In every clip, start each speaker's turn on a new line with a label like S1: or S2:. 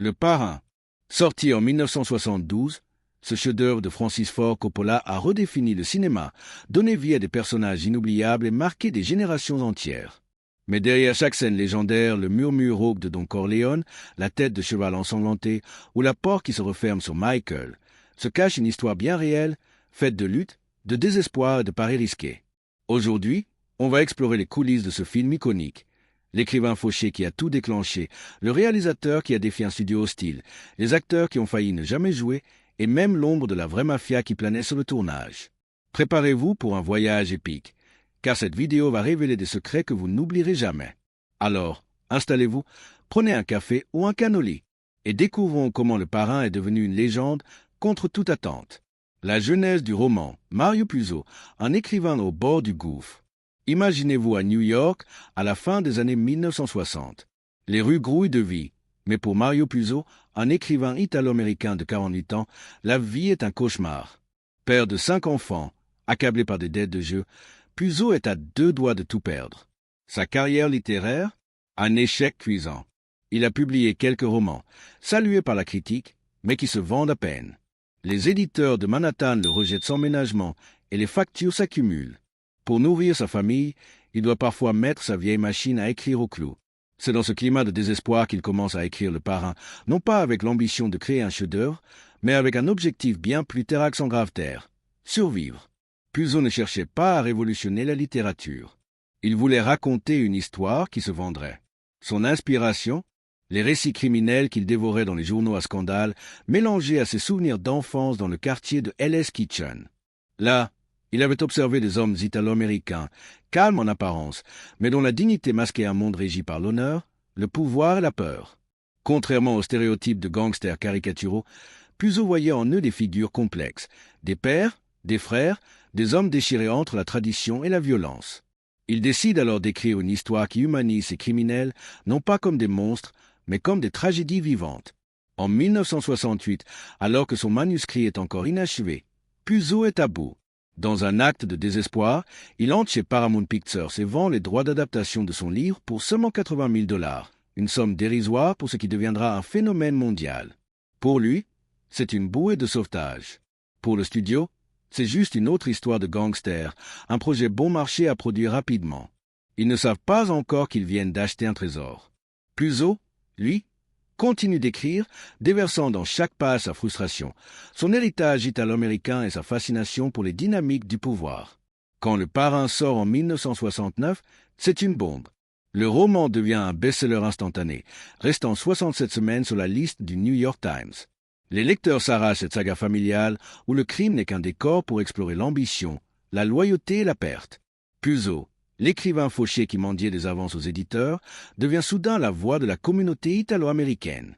S1: Le Parrain. Sorti en 1972, ce chef-d'œuvre de Francis Ford Coppola a redéfini le cinéma, donné vie à des personnages inoubliables et marqué des générations entières. Mais derrière chaque scène légendaire, le murmure rauque de Don Corleone, la tête de cheval ensanglantée ou la porte qui se referme sur Michael, se cache une histoire bien réelle, faite de lutte, de désespoir et de paris risqués. Aujourd'hui, on va explorer les coulisses de ce film iconique. L'écrivain fauché qui a tout déclenché, le réalisateur qui a défié un studio hostile, les acteurs qui ont failli ne jamais jouer, et même l'ombre de la vraie mafia qui planait sur le tournage. Préparez-vous pour un voyage épique, car cette vidéo va révéler des secrets que vous n'oublierez jamais. Alors, installez-vous, prenez un café ou un cannoli, et découvrons comment le Parrain est devenu une légende contre toute attente. La genèse du roman, Mario Puzo, un écrivain au bord du gouffre. Imaginez-vous à New York à la fin des années 1960. Les rues grouillent de vie, mais pour Mario Puzo, un écrivain italo-américain de 48 ans, la vie est un cauchemar. Père de 5 enfants, accablé par des dettes de jeu, Puzo est à 2 doigts de tout perdre. Sa carrière littéraire, un échec cuisant. Il a publié quelques romans, salués par la critique, mais qui se vendent à peine. Les éditeurs de Manhattan le rejettent sans ménagement et les factures s'accumulent. Pour nourrir sa famille, il doit parfois mettre sa vieille machine à écrire au clou. C'est dans ce climat de désespoir qu'il commence à écrire Le Parrain, non pas avec l'ambition de créer un chef-d'œuvre, mais avec un objectif bien plus terrax en grave terre, survivre. Puzo ne cherchait pas à révolutionner la littérature. Il voulait raconter une histoire qui se vendrait. Son inspiration, les récits criminels qu'il dévorait dans les journaux à scandale, mélangés à ses souvenirs d'enfance dans le quartier de Hell's Kitchen. Là, il avait observé des hommes italo-américains, calmes en apparence, mais dont la dignité masquait un monde régi par l'honneur, le pouvoir et la peur. Contrairement aux stéréotypes de gangsters caricaturaux, Puzo voyait en eux des figures complexes, des pères, des frères, des hommes déchirés entre la tradition et la violence. Il décide alors d'écrire une histoire qui humanise ces criminels, non pas comme des monstres, mais comme des tragédies vivantes. En 1968, alors que son manuscrit est encore inachevé, Puzo est à bout. Dans un acte de désespoir, il entre chez Paramount Pictures et vend les droits d'adaptation de son livre pour seulement $80,000, une somme dérisoire pour ce qui deviendra un phénomène mondial. Pour lui, c'est une bouée de sauvetage. Pour le studio, c'est juste une autre histoire de gangster, un projet bon marché à produire rapidement. Ils ne savent pas encore qu'ils viennent d'acheter un trésor. Puzo, lui, continue d'écrire, déversant dans chaque page sa frustration, son héritage italo-américain et sa fascination pour les dynamiques du pouvoir. Quand Le Parrain sort en 1969, c'est une bombe. Le roman devient un best-seller instantané, restant 67 semaines sur la liste du New York Times. Les lecteurs s'arrachent cette saga familiale où le crime n'est qu'un décor pour explorer l'ambition, la loyauté et la perte. Puzo, l'écrivain fauché qui mendiait des avances aux éditeurs, devient soudain la voix de la communauté italo-américaine.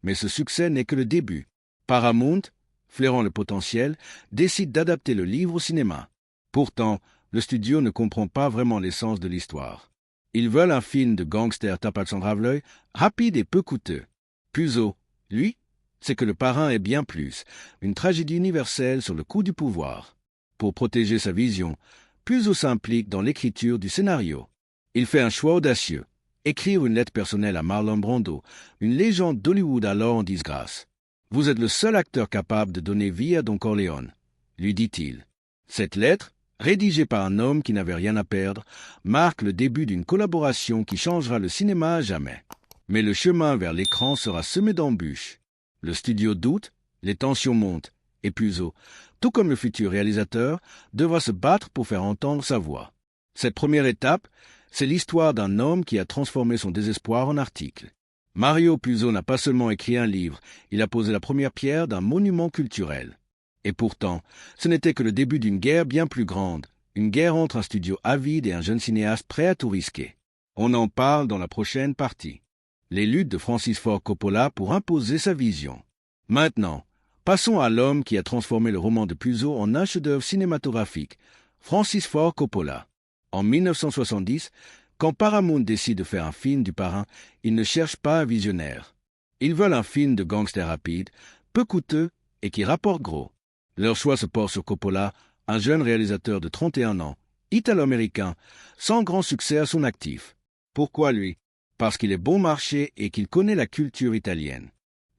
S1: Mais ce succès n'est que le début. Paramount, flairant le potentiel, décide d'adapter le livre au cinéma. Pourtant, le studio ne comprend pas vraiment l'essence de l'histoire. Ils veulent un film de gangster tape Alexandre l'œil, rapide et peu coûteux. Puzo, lui, c'est que Le Parrain est bien plus, une tragédie universelle sur le coup du pouvoir. Pour protéger sa vision, Puzo s'implique dans l'écriture du scénario. Il fait un choix audacieux, écrire une lettre personnelle à Marlon Brando, une légende d'Hollywood alors en disgrâce. « Vous êtes le seul acteur capable de donner vie à Don Corleone », lui dit-il. Cette lettre, rédigée par un homme qui n'avait rien à perdre, marque le début d'une collaboration qui changera le cinéma à jamais. Mais le chemin vers l'écran sera semé d'embûches. Le studio doute, les tensions montent, et Puzo, tout comme le futur réalisateur, devra se battre pour faire entendre sa voix. Cette première étape, c'est l'histoire d'un homme qui a transformé son désespoir en article. Mario Puzo n'a pas seulement écrit un livre, il a posé la première pierre d'un monument culturel. Et pourtant, ce n'était que le début d'une guerre bien plus grande, une guerre entre un studio avide et un jeune cinéaste prêt à tout risquer. On en parle dans la prochaine partie. Les luttes de Francis Ford Coppola pour imposer sa vision. Maintenant, passons à l'homme qui a transformé le roman de Puzo en un chef-d'œuvre cinématographique, Francis Ford Coppola. En 1970, quand Paramount décide de faire un film du Parrain, ils ne cherchent pas un visionnaire. Ils veulent un film de gangster rapide, peu coûteux et qui rapporte gros. Leur choix se porte sur Coppola, un jeune réalisateur de 31 ans, italo-américain, sans grand succès à son actif. Pourquoi lui ? Parce qu'il est bon marché et qu'il connaît la culture italienne.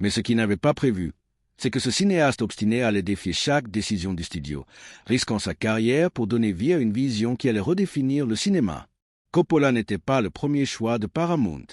S1: Mais ce qu'il n'avait pas prévu, c'est que ce cinéaste obstiné allait défier chaque décision du studio, risquant sa carrière pour donner vie à une vision qui allait redéfinir le cinéma. Coppola n'était pas le premier choix de Paramount.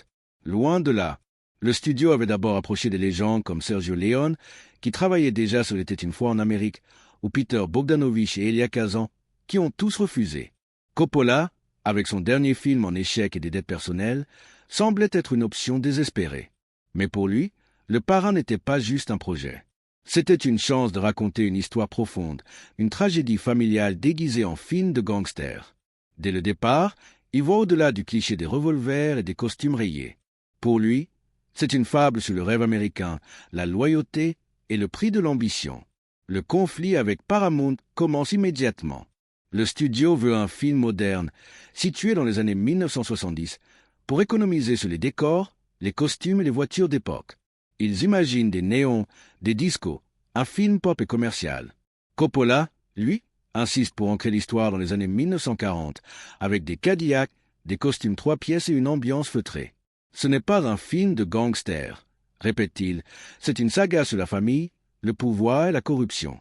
S1: Loin de là. Le studio avait d'abord approché des légendes comme Sergio Leone, qui travaillait déjà sur Était une fois en Amérique, ou Peter Bogdanovich et Elia Kazan, qui ont tous refusé. Coppola, avec son dernier film en échec et des dettes personnelles, semblait être une option désespérée. Mais pour lui, Le Parrain n'était pas juste un projet. C'était une chance de raconter une histoire profonde, une tragédie familiale déguisée en film de gangsters. Dès le départ, il voit au-delà du cliché des revolvers et des costumes rayés. Pour lui, c'est une fable sur le rêve américain, la loyauté et le prix de l'ambition. Le conflit avec Paramount commence immédiatement. Le studio veut un film moderne, situé dans les années 1970, pour économiser sur les décors, les costumes et les voitures d'époque. Ils imaginent des néons, des discos, un film pop et commercial. Coppola, lui, insiste pour ancrer l'histoire dans les années 1940, avec des Cadillacs, des costumes 3 pièces et une ambiance feutrée. Ce n'est pas un film de gangsters, répète-t-il, c'est une saga sur la famille, le pouvoir et la corruption.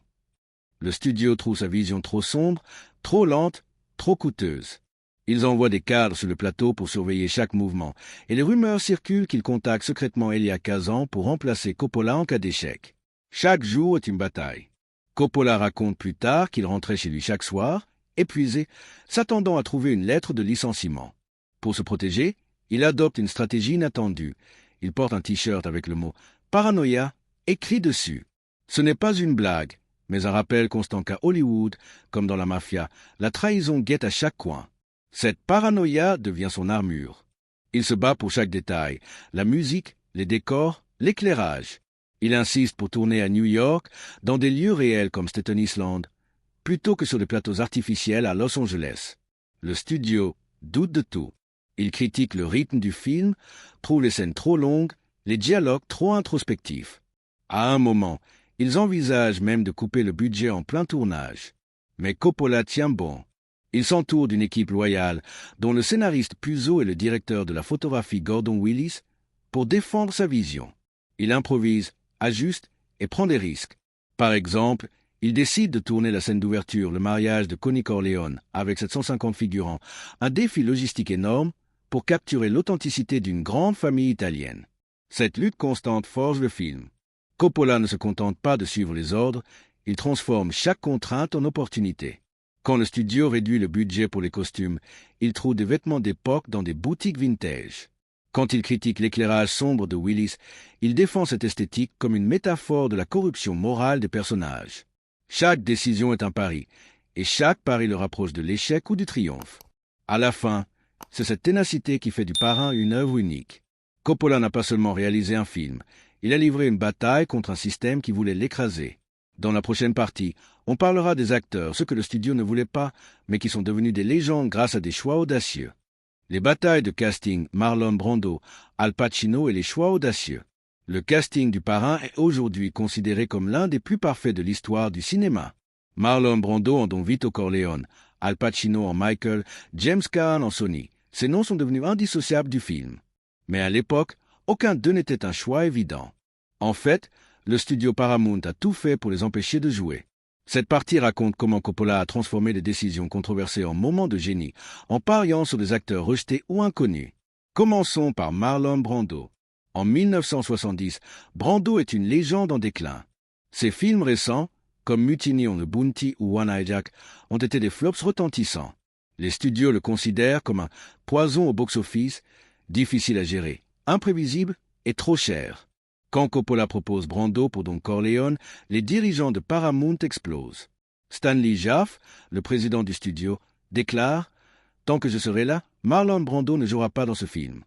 S1: Le studio trouve sa vision trop sombre, trop lente, trop coûteuse. Ils envoient des cadres sur le plateau pour surveiller chaque mouvement, et les rumeurs circulent qu'ils contactent secrètement Elia Kazan pour remplacer Coppola en cas d'échec. Chaque jour est une bataille. Coppola raconte plus tard qu'il rentrait chez lui chaque soir, épuisé, s'attendant à trouver une lettre de licenciement. Pour se protéger, il adopte une stratégie inattendue. Il porte un t-shirt avec le mot « Paranoia » écrit dessus. Ce n'est pas une blague, mais un rappel constant qu'à Hollywood, comme dans la mafia, la trahison guette à chaque coin. Cette paranoïa devient son armure. Il se bat pour chaque détail, la musique, les décors, l'éclairage. Il insiste pour tourner à New York, dans des lieux réels comme Staten Island, plutôt que sur des plateaux artificiels à Los Angeles. Le studio doute de tout. Il critique le rythme du film, trouve les scènes trop longues, les dialogues trop introspectifs. À un moment, ils envisagent même de couper le budget en plein tournage. Mais Coppola tient bon. Il s'entoure d'une équipe loyale, dont le scénariste Puzo et le directeur de la photographie Gordon Willis, pour défendre sa vision. Il improvise, ajuste et prend des risques. Par exemple, il décide de tourner la scène d'ouverture, le mariage de Connie Corleone, avec 750 figurants, un défi logistique énorme pour capturer l'authenticité d'une grande famille italienne. Cette lutte constante forge le film. Coppola ne se contente pas de suivre les ordres, il transforme chaque contrainte en opportunité. Quand le studio réduit le budget pour les costumes, il trouve des vêtements d'époque dans des boutiques vintage. Quand il critique l'éclairage sombre de Willis, il défend cette esthétique comme une métaphore de la corruption morale des personnages. Chaque décision est un pari, et chaque pari le rapproche de l'échec ou du triomphe. À la fin, c'est cette ténacité qui fait du Parrain une œuvre unique. Coppola n'a pas seulement réalisé un film, il a livré une bataille contre un système qui voulait l'écraser. Dans la prochaine partie, on parlera des acteurs, ceux que le studio ne voulait pas, mais qui sont devenus des légendes grâce à des choix audacieux. Les batailles de casting Marlon Brando, Al Pacino et les choix audacieux. Le casting du Parrain est aujourd'hui considéré comme l'un des plus parfaits de l'histoire du cinéma. Marlon Brando en Don Vito Corleone, Al Pacino en Michael, James Caan en Sonny. Ces noms sont devenus indissociables du film. Mais à l'époque, aucun d'eux n'était un choix évident. En fait, le studio Paramount a tout fait pour les empêcher de jouer. Cette partie raconte comment Coppola a transformé des décisions controversées en moments de génie, en pariant sur des acteurs rejetés ou inconnus. Commençons par Marlon Brando. En 1970, Brando est une légende en déclin. Ses films récents, comme Mutiny on the Bounty ou One Eye Jack, ont été des flops retentissants. Les studios le considèrent comme un poison au box-office, difficile à gérer, imprévisible et trop cher. Quand Coppola propose Brando pour Don Corleone, les dirigeants de Paramount explosent. Stanley Jaffe, le président du studio, déclare « Tant que je serai là, Marlon Brando ne jouera pas dans ce film ».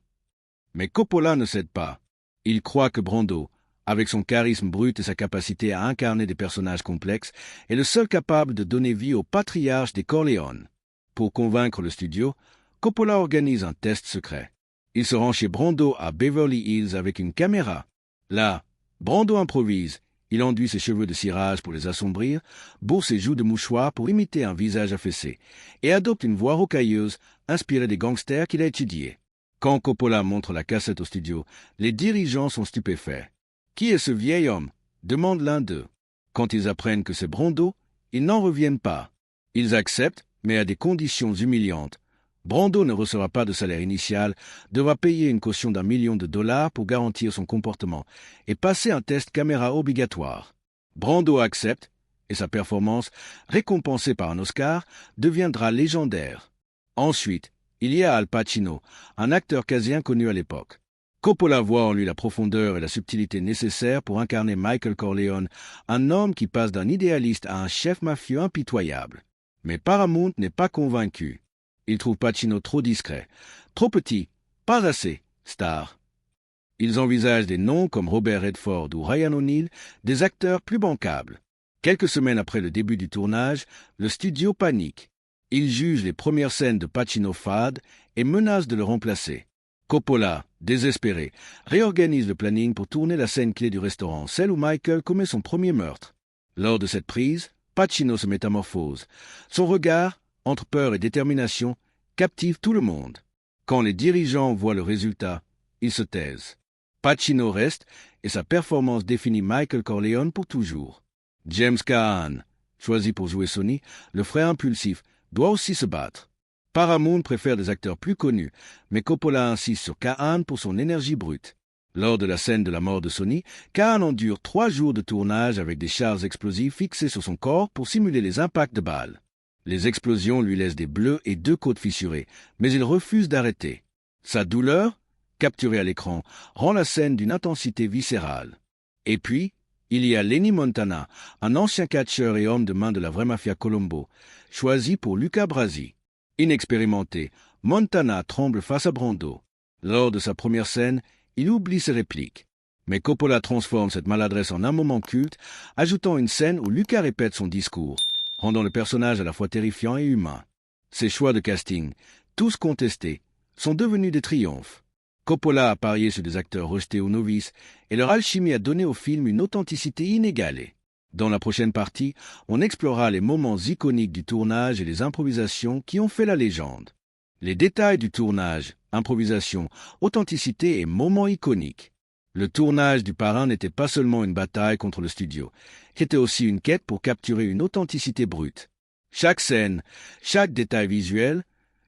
S1: Mais Coppola ne cède pas. Il croit que Brando, avec son charisme brut et sa capacité à incarner des personnages complexes, est le seul capable de donner vie au patriarche des Corleone. Pour convaincre le studio, Coppola organise un test secret. Il se rend chez Brando à Beverly Hills avec une caméra. Là, Brando improvise. Il enduit ses cheveux de cirage pour les assombrir, bourre ses joues de mouchoir pour imiter un visage affaissé, et adopte une voix rocailleuse inspirée des gangsters qu'il a étudiés. Quand Coppola montre la cassette au studio, les dirigeants sont stupéfaits. Qui est ce vieil homme? Demande l'un d'eux. Quand ils apprennent que c'est Brando, ils n'en reviennent pas. Ils acceptent, mais à des conditions humiliantes. Brando ne recevra pas de salaire initial, devra payer une caution d'1 million de dollars pour garantir son comportement et passer un test caméra obligatoire. Brando accepte, et sa performance, récompensée par un Oscar, deviendra légendaire. Ensuite, il y a Al Pacino, un acteur quasi inconnu à l'époque. Coppola voit en lui la profondeur et la subtilité nécessaires pour incarner Michael Corleone, un homme qui passe d'un idéaliste à un chef mafieux impitoyable. Mais Paramount n'est pas convaincu. Il trouve Pacino trop discret, trop petit, pas assez star. Ils envisagent des noms comme Robert Redford ou Ryan O'Neal, des acteurs plus bancables. Quelques semaines après le début du tournage, le studio panique. Il juge les premières scènes de Pacino fades et menace de le remplacer. Coppola, désespéré, réorganise le planning pour tourner la scène clé du restaurant, celle où Michael commet son premier meurtre. Lors de cette prise, Pacino se métamorphose. Son regard, entre peur et détermination, captive tout le monde. Quand les dirigeants voient le résultat, ils se taisent. Pacino reste et sa performance définit Michael Corleone pour toujours. James Caan, choisi pour jouer Sonny, le frère impulsif, doit aussi se battre. Paramount préfère des acteurs plus connus, mais Coppola insiste sur Caan pour son énergie brute. Lors de la scène de la mort de Sonny, Caan endure 3 jours de tournage avec des chars explosifs fixés sur son corps pour simuler les impacts de balles. Les explosions lui laissent des bleus et 2 côtes fissurées, mais il refuse d'arrêter. Sa douleur, capturée à l'écran, rend la scène d'une intensité viscérale. Et puis, il y a Lenny Montana, un ancien catcheur et homme de main de la vraie mafia Colombo, choisi pour Luca Brasi. Inexpérimenté, Montana tremble face à Brando. Lors de sa première scène, il oublie ses répliques. Mais Coppola transforme cette maladresse en un moment culte, ajoutant une scène où Luca répète son discours, rendant le personnage à la fois terrifiant et humain. Ses choix de casting, tous contestés, sont devenus des triomphes. Coppola a parié sur des acteurs rejetés ou novices, et leur alchimie a donné au film une authenticité inégalée. Dans la prochaine partie, on explorera les moments iconiques du tournage et les improvisations qui ont fait la légende. Les détails du tournage, improvisation, authenticité et moments iconiques. Le tournage du Parrain n'était pas seulement une bataille contre le studio, c'était aussi une quête pour capturer une authenticité brute. Chaque scène, chaque détail visuel,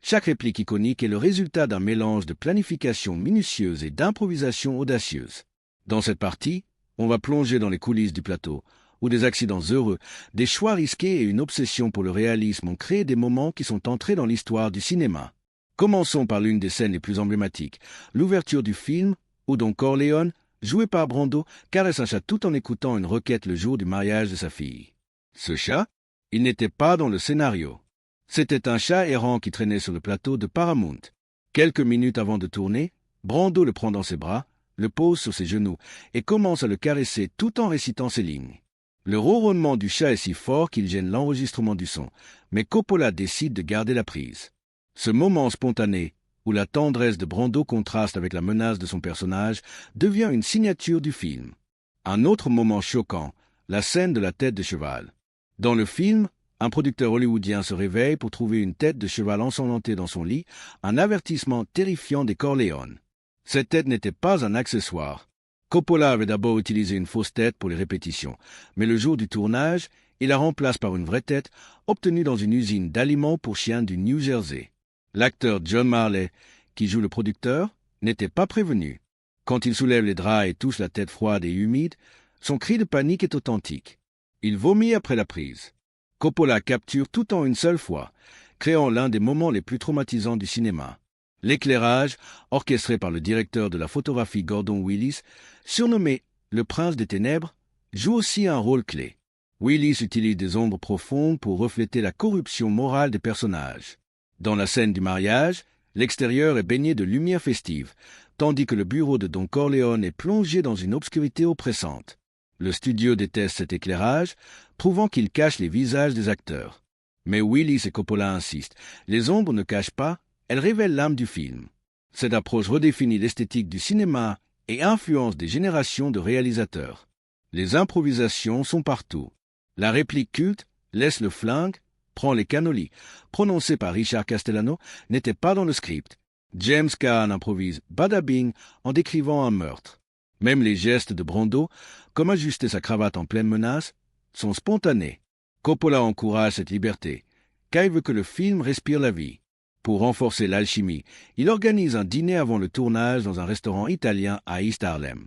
S1: chaque réplique iconique est le résultat d'un mélange de planification minutieuse et d'improvisation audacieuse. Dans cette partie, on va plonger dans les coulisses du plateau, où des accidents heureux, des choix risqués et une obsession pour le réalisme ont créé des moments qui sont entrés dans l'histoire du cinéma. Commençons par l'une des scènes les plus emblématiques, l'ouverture du film, où Don Corleone, joué par Brando, caresse un chat tout en écoutant une requête le jour du mariage de sa fille. Ce chat, il n'était pas dans le scénario. C'était un chat errant qui traînait sur le plateau de Paramount. Quelques minutes avant de tourner, Brando le prend dans ses bras, le pose sur ses genoux et commence à le caresser tout en récitant ses lignes. Le ronronnement du chat est si fort qu'il gêne l'enregistrement du son, mais Coppola décide de garder la prise. Ce moment spontané, où la tendresse de Brando contraste avec la menace de son personnage, devient une signature du film. Un autre moment choquant, la scène de la tête de cheval. Dans le film, un producteur hollywoodien se réveille pour trouver une tête de cheval ensanglantée dans son lit, un avertissement terrifiant des Corleone. Cette tête n'était pas un accessoire. Coppola avait d'abord utilisé une fausse tête pour les répétitions, mais le jour du tournage, il la remplace par une vraie tête obtenue dans une usine d'aliments pour chiens du New Jersey. L'acteur John Marley, qui joue le producteur, n'était pas prévenu. Quand il soulève les draps et touche la tête froide et humide, son cri de panique est authentique. Il vomit après la prise. Coppola capture tout en une seule fois, créant l'un des moments les plus traumatisants du cinéma. L'éclairage, orchestré par le directeur de la photographie Gordon Willis, surnommé le Prince des Ténèbres, joue aussi un rôle clé. Willis utilise des ombres profondes pour refléter la corruption morale des personnages. Dans la scène du mariage, l'extérieur est baigné de lumière festive, tandis que le bureau de Don Corleone est plongé dans une obscurité oppressante. Le studio déteste cet éclairage, trouvant qu'il cache les visages des acteurs. Mais Willis et Coppola insistent, les ombres ne cachent pas, elles révèlent l'âme du film. Cette approche redéfinit l'esthétique du cinéma et influence des générations de réalisateurs. Les improvisations sont partout. La réplique culte « Laisse le flingue », prend les cannolis, prononcée par Richard Castellano, n'était pas dans le script. James Caan improvise « Bada bing » en décrivant un meurtre. Même les gestes de Brando, comme ajuster sa cravate en pleine menace, sont spontanés. Coppola encourage cette liberté, car il veut que le film respire la vie. Pour renforcer l'alchimie, il organise un dîner avant le tournage dans un restaurant italien à East Harlem.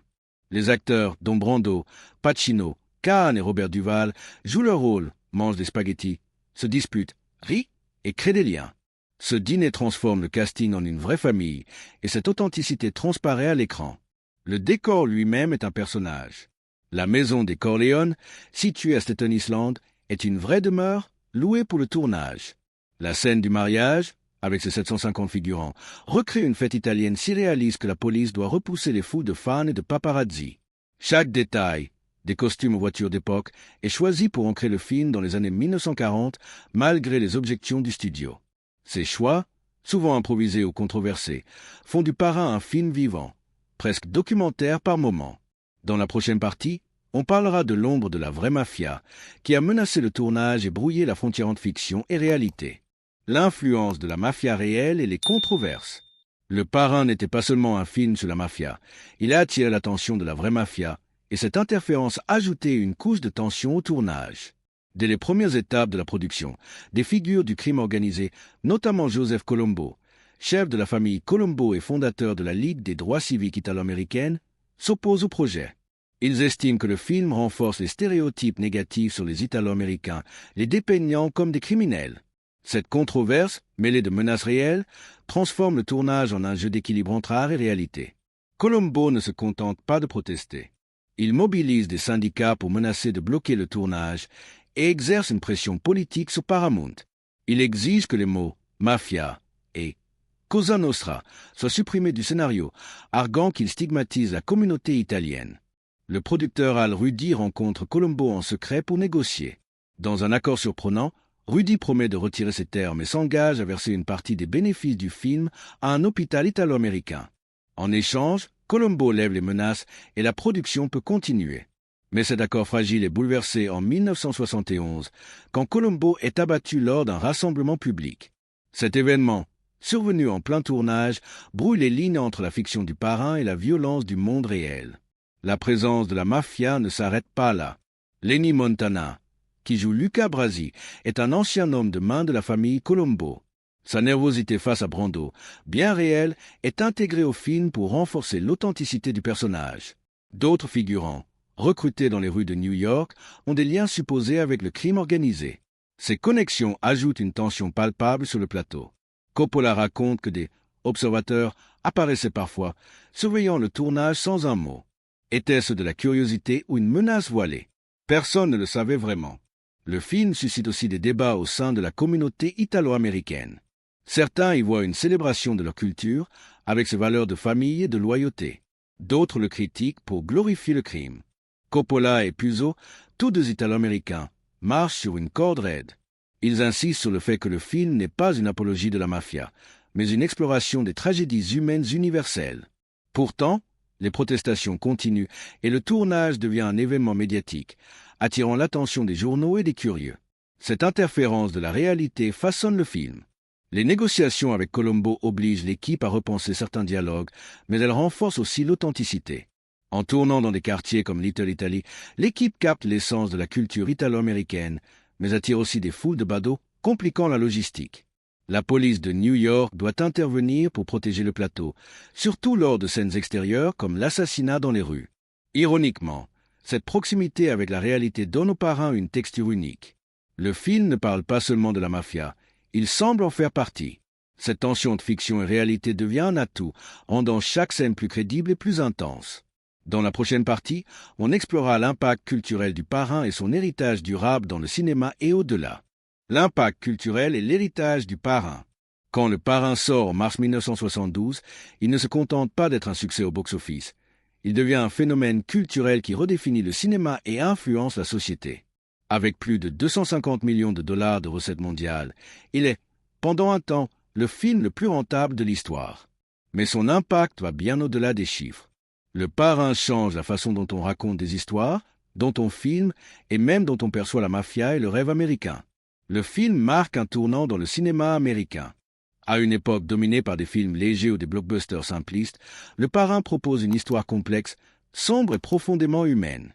S1: Les acteurs, dont Brando, Pacino, Caan et Robert Duvall, jouent leur rôle, mangent des spaghettis, se disputent, rient et créent des liens. Ce dîner transforme le casting en une vraie famille, et cette authenticité transparaît à l'écran. Le décor lui-même est un personnage. La maison des Corleone, située à Staten Island, est une vraie demeure louée pour le tournage. La scène du mariage, avec ses 750 figurants, recrée une fête italienne si réaliste que la police doit repousser les foules de fans et de paparazzi. Chaque détail, des costumes aux voitures d'époque, est choisi pour ancrer le film dans les années 1940, malgré les objections du studio. Ces choix, souvent improvisés ou controversés, font du Parrain un film vivant, presque documentaire par moments. Dans la prochaine partie, on parlera de l'ombre de la vraie mafia, qui a menacé le tournage et brouillé la frontière entre fiction et réalité. L'influence de la mafia réelle et les controverses. Le Parrain n'était pas seulement un film sur la mafia, il a attiré l'attention de la vraie mafia, et cette interférence ajoutait une couche de tension au tournage. Dès les premières étapes de la production, des figures du crime organisé, notamment Joseph Colombo, chef de la famille Colombo et fondateur de la Ligue des droits civiques italo-américaine, s'opposent au projet. Ils estiment que le film renforce les stéréotypes négatifs sur les Italo-américains, les dépeignant comme des criminels. Cette controverse, mêlée de menaces réelles, transforme le tournage en un jeu d'équilibre entre art et réalité. Colombo ne se contente pas de protester. Il mobilise des syndicats pour menacer de bloquer le tournage et exerce une pression politique sur Paramount. Il exige que les mots « mafia » et « Cosa Nostra » soient supprimés du scénario, arguant qu'il stigmatise la communauté italienne. Le producteur Al Rudi rencontre Colombo en secret pour négocier. Dans un accord surprenant, Rudi promet de retirer ses termes et s'engage à verser une partie des bénéfices du film à un hôpital italo-américain. En échange, Colombo lève les menaces et la production peut continuer. Mais cet accord fragile est bouleversé en 1971, quand Colombo est abattu lors d'un rassemblement public. Cet événement, survenu en plein tournage, brouille les lignes entre la fiction du Parrain et la violence du monde réel. La présence de la mafia ne s'arrête pas là. Lenny Montana, qui joue Luca Brasi, est un ancien homme de main de la famille Colombo. Sa nervosité face à Brando, bien réelle, est intégrée au film pour renforcer l'authenticité du personnage. D'autres figurants, recrutés dans les rues de New York, ont des liens supposés avec le crime organisé. Ces connexions ajoutent une tension palpable sur le plateau. Coppola raconte que des observateurs apparaissaient parfois, surveillant le tournage sans un mot. Était-ce de la curiosité ou une menace voilée? Personne ne le savait vraiment. Le film suscite aussi des débats au sein de la communauté italo-américaine. Certains y voient une célébration de leur culture, avec ses valeurs de famille et de loyauté. D'autres le critiquent pour glorifier le crime. Coppola et Puzo, tous deux italo-américains, marchent sur une corde raide. Ils insistent sur le fait que le film n'est pas une apologie de la mafia, mais une exploration des tragédies humaines universelles. Pourtant, les protestations continuent et le tournage devient un événement médiatique, attirant l'attention des journaux et des curieux. Cette interférence de la réalité façonne le film. Les négociations avec Colombo obligent l'équipe à repenser certains dialogues, mais elles renforcent aussi l'authenticité. En tournant dans des quartiers comme Little Italy, l'équipe capte l'essence de la culture italo-américaine, mais attire aussi des foules de badauds, compliquant la logistique. La police de New York doit intervenir pour protéger le plateau, surtout lors de scènes extérieures comme l'assassinat dans les rues. Ironiquement, cette proximité avec la réalité donne au Parrain une texture unique. Le film ne parle pas seulement de la mafia, il semble en faire partie. Cette tension de fiction et réalité devient un atout, rendant chaque scène plus crédible et plus intense. Dans la prochaine partie, on explorera l'impact culturel du Parrain et son héritage durable dans le cinéma et au-delà. L'impact culturel et l'héritage du Parrain. Quand le Parrain sort en mars 1972, il ne se contente pas d'être un succès au box-office. Il devient un phénomène culturel qui redéfinit le cinéma et influence la société. Avec plus de 250 millions de dollars de recettes mondiales, il est, pendant un temps, le film le plus rentable de l'histoire. Mais son impact va bien au-delà des chiffres. Le Parrain change la façon dont on raconte des histoires, dont on filme et même dont on perçoit la mafia et le rêve américain. Le film marque un tournant dans le cinéma américain. À une époque dominée par des films légers ou des blockbusters simplistes, Le Parrain propose une histoire complexe, sombre et profondément humaine.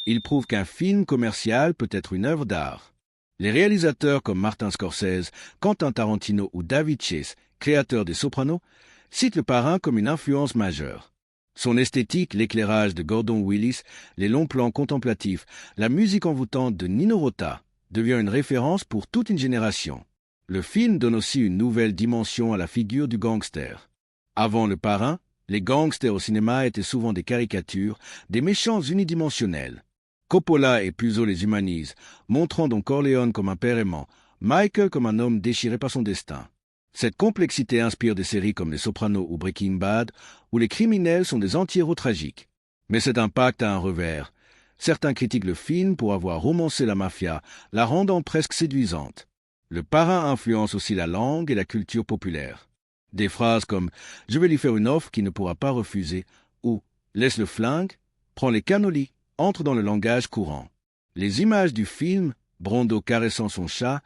S1: Il prouve qu'un film commercial peut être une œuvre d'art. Les réalisateurs comme Martin Scorsese, Quentin Tarantino ou David Chase, créateurs des Sopranos, citent Le Parrain comme une influence majeure. Son esthétique, l'éclairage de Gordon Willis, les longs plans contemplatifs, la musique envoûtante de Nino Rota devient une référence pour toute une génération. Le film donne aussi une nouvelle dimension à la figure du gangster. Avant Le Parrain, les gangsters au cinéma étaient souvent des caricatures, des méchants unidimensionnels. Coppola et Puzo les humanisent, montrant Don Corleone comme un père aimant, Michael comme un homme déchiré par son destin. Cette complexité inspire des séries comme Les Sopranos ou Breaking Bad, où les criminels sont des anti-héros tragiques. Mais cet impact a un revers. Certains critiquent le film pour avoir romancé la mafia, la rendant presque séduisante. Le Parrain influence aussi la langue et la culture populaire. Des phrases comme « Je vais lui faire une offre qu'il ne pourra pas refuser » ou « Laisse le flingue, prends les cannolis » entrent dans le langage courant. Les images du film, Brando caressant son chat,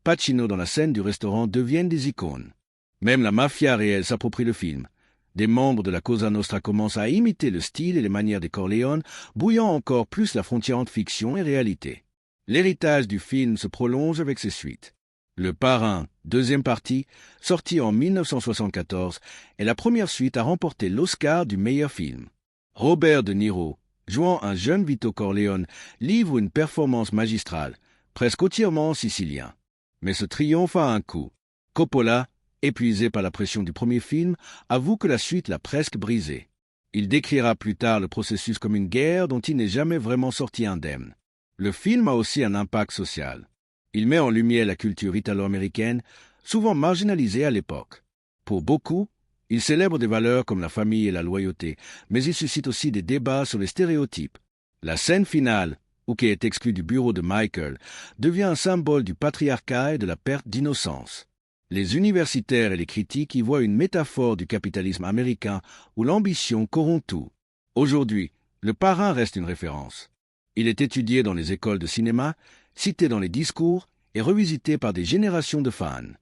S1: Pacino dans la scène du restaurant deviennent des icônes. Même la mafia réelle s'approprie le film. Des membres de la Cosa Nostra commencent à imiter le style et les manières des Corleone, brouillant encore plus la frontière entre fiction et réalité. L'héritage du film se prolonge avec ses suites. Le Parrain, deuxième partie, sorti en 1974, est la première suite à remporter l'Oscar du meilleur film. Robert De Niro, jouant un jeune Vito Corleone, livre une performance magistrale, presque entièrement sicilien. Mais ce triomphe a un coût. Coppola, épuisé par la pression du premier film, avoue que la suite l'a presque brisé. Il décrira plus tard le processus comme une guerre dont il n'est jamais vraiment sorti indemne. Le film a aussi un impact social. Il met en lumière la culture italo-américaine, souvent marginalisée à l'époque. Pour beaucoup, il célèbre des valeurs comme la famille et la loyauté, mais il suscite aussi des débats sur les stéréotypes. La scène finale, ou qui est exclue du bureau de Michael, devient un symbole du patriarcat et de la perte d'innocence. Les universitaires et les critiques y voient une métaphore du capitalisme américain où l'ambition corrompt tout. Aujourd'hui, Le Parrain reste une référence. Il est étudié dans les écoles de cinéma, cité dans les discours et revisité par des générations de fans.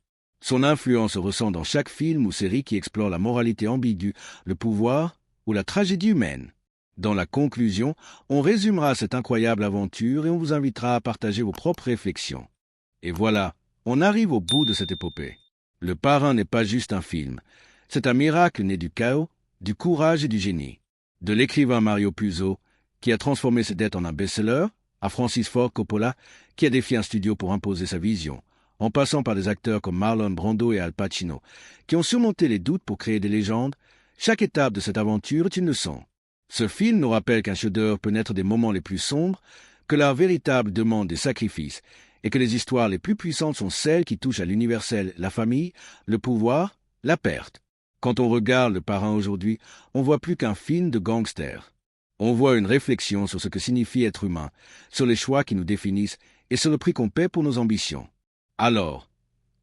S1: Son influence se ressent dans chaque film ou série qui explore la moralité ambiguë, le pouvoir ou la tragédie humaine. Dans la conclusion, on résumera cette incroyable aventure et on vous invitera à partager vos propres réflexions. Et voilà, on arrive au bout de cette épopée. Le Parrain n'est pas juste un film. C'est un miracle né du chaos, du courage et du génie. De l'écrivain Mario Puzo, qui a transformé ses dettes en un best-seller, à Francis Ford Coppola, qui a défié un studio pour imposer sa vision, en passant par des acteurs comme Marlon Brando et Al Pacino, qui ont surmonté les doutes pour créer des légendes, chaque étape de cette aventure est une leçon. Ce film nous rappelle qu'un chef-d'œuvre peut naître des moments les plus sombres, que la véritable demande des sacrifices, et que les histoires les plus puissantes sont celles qui touchent à l'universel, la famille, le pouvoir, la perte. Quand on regarde Le Parrain aujourd'hui, on voit plus qu'un film de gangster. On voit une réflexion sur ce que signifie être humain, sur les choix qui nous définissent et sur le prix qu'on paie pour nos ambitions. Alors,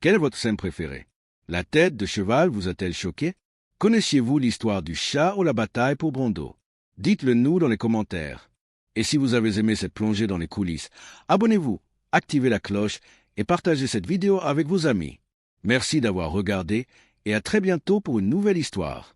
S1: quelle est votre scène préférée? La tête de cheval vous a-t-elle choqué? Connaissiez-vous l'histoire du chat ou la bataille pour Brando? Dites-le nous dans les commentaires. Et si vous avez aimé cette plongée dans les coulisses, abonnez-vous, activez la cloche et partagez cette vidéo avec vos amis. Merci d'avoir regardé et à très bientôt pour une nouvelle histoire.